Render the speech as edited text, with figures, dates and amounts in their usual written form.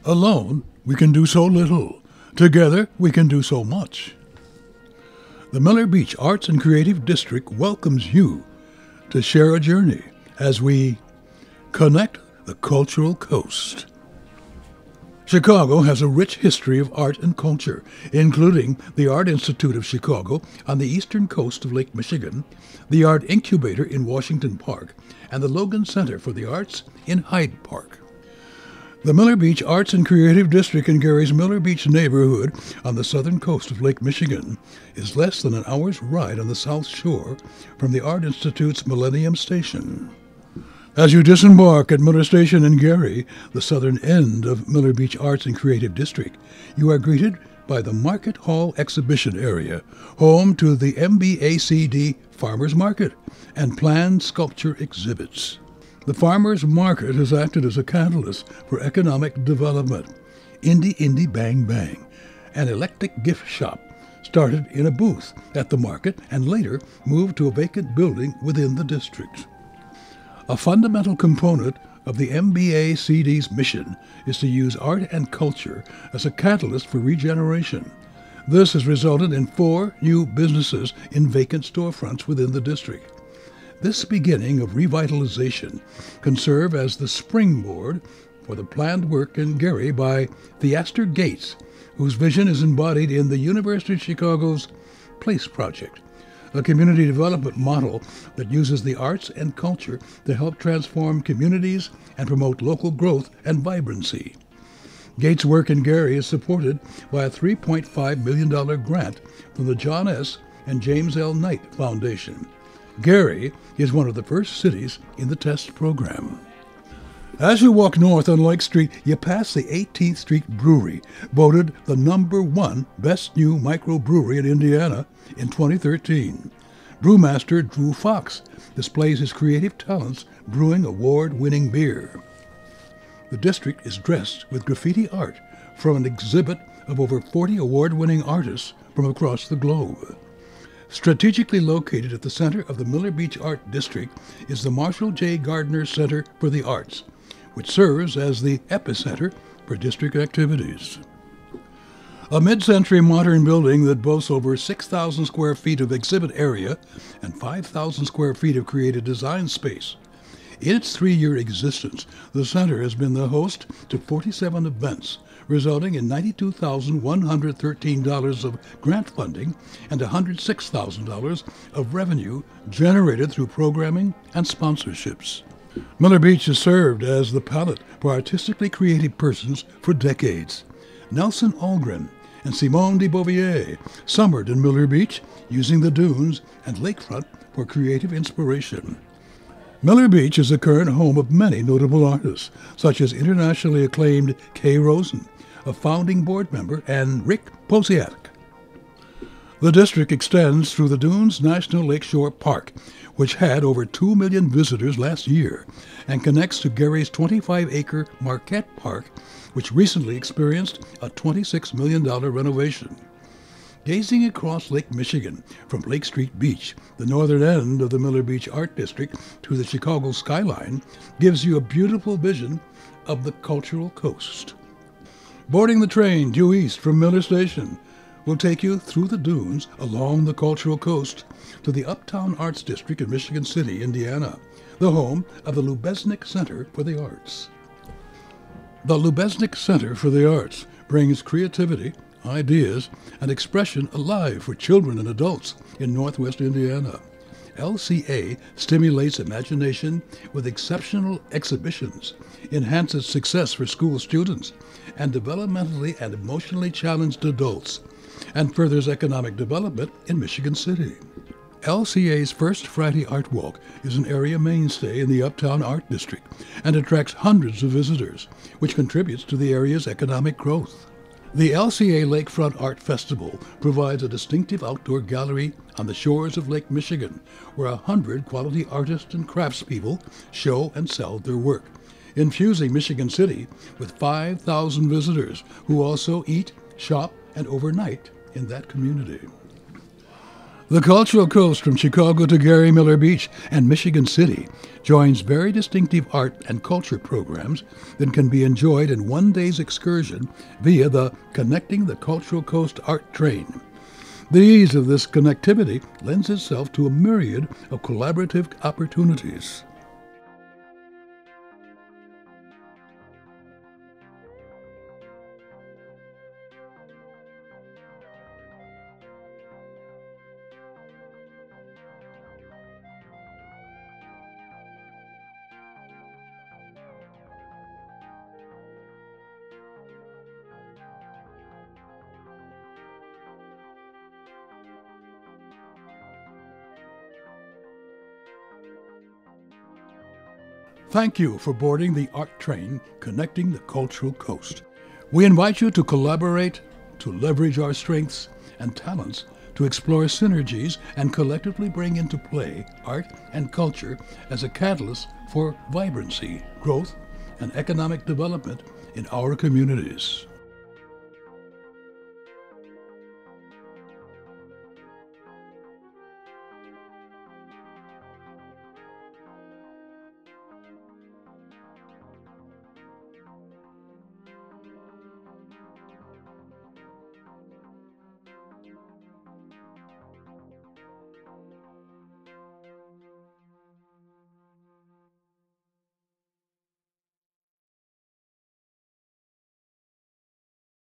Alone, we can do so little. Together, we can do so much. The Miller Beach Arts and Creative District welcomes you to share a journey as we connect the cultural coast. Chicago has a rich history of art and culture, including the Art Institute of Chicago on the eastern coast of Lake Michigan, the Art Incubator in Washington Park, and the Logan Center for the Arts in Hyde Park. The Miller Beach Arts and Creative District in Gary's Miller Beach neighborhood on the southern coast of Lake Michigan is less than an hour's ride on the south shore from the Art Institute's Millennium Station. As you disembark at Miller Station in Gary, the southern end of Miller Beach Arts and Creative District, you are greeted by the Market Hall Exhibition Area, home to the MBACD Farmers Market and planned sculpture exhibits. The Farmers Market has acted as a catalyst for economic development. Indie Bang Bang, an eclectic gift shop, started in a booth at the market and later moved to a vacant building within the district. A fundamental component of the MBACD's mission is to use art and culture as a catalyst for regeneration. This has resulted in 4 new businesses in vacant storefronts within the district. This beginning of revitalization can serve as the springboard for the planned work in Gary by Theaster Gates, whose vision is embodied in the University of Chicago's Place Project, a community development model that uses the arts and culture to help transform communities and promote local growth and vibrancy. Gates' work in Gary is supported by a $3.5 million grant from the John S. and James L. Knight Foundation. Gary is one of the first cities in the TEST program. As you walk north on Lake Street, you pass the 18th Street Brewery, voted the #1 best new microbrewery in Indiana in 2013. Brewmaster Drew Fox displays his creative talents brewing award-winning beer. The district is dressed with graffiti art from an exhibit of over 40 award-winning artists from across the globe. Strategically located at the center of the Miller Beach Art District is the Marshall J. Gardner Center for the Arts, which serves as the epicenter for district activities. A mid-century modern building that boasts over 6,000 square feet of exhibit area and 5,000 square feet of creative design space. In its 3-year existence, the center has been the host to 47 events, resulting in $92,113 of grant funding and $106,000 of revenue generated through programming and sponsorships. Miller Beach has served as the palette for artistically creative persons for decades. Nelson Algren and Simone de Beauvier summered in Miller Beach, using the dunes and lakefront for creative inspiration. Miller Beach is the current home of many notable artists, such as internationally acclaimed Kay Rosen, a founding board member, and Rick Posiak. The district extends through the Dunes National Lakeshore Park, which had over 2 million visitors last year, and connects to Gary's 25-acre Marquette Park, which recently experienced a $26 million renovation. Gazing across Lake Michigan from Lake Street Beach, the northern end of the Miller Beach Art District, to the Chicago skyline, gives you a beautiful vision of the cultural coast. Boarding the train due east from Miller Station will take you through the dunes along the cultural coast to the Uptown Arts District in Michigan City, Indiana, the home of the Lubeznik Center for the Arts. The Lubeznik Center for the Arts brings creativity, ideas, and expression alive for children and adults in Northwest Indiana. LCA stimulates imagination with exceptional exhibitions, enhances success for school students and developmentally and emotionally challenged adults, and furthers economic development in Michigan City. LCA's First Friday Art Walk is an area mainstay in the Uptown Art District and attracts hundreds of visitors, which contributes to the area's economic growth. The LCA Lakefront Art Festival provides a distinctive outdoor gallery on the shores of Lake Michigan, where 100 quality artists and craftspeople show and sell their work, infusing Michigan City with 5,000 visitors who also eat, shop, and overnight in that community. The Cultural Coast from Chicago to Gary Miller Beach and Michigan City joins very distinctive art and culture programs that can be enjoyed in one day's excursion via the Connecting the Cultural Coast Art Train. The ease of this connectivity lends itself to a myriad of collaborative opportunities. Thank you for boarding the art train connecting the Cultural Coast. We invite you to collaborate, to leverage our strengths and talents, to explore synergies and collectively bring into play art and culture as a catalyst for vibrancy, growth, and economic development in our communities.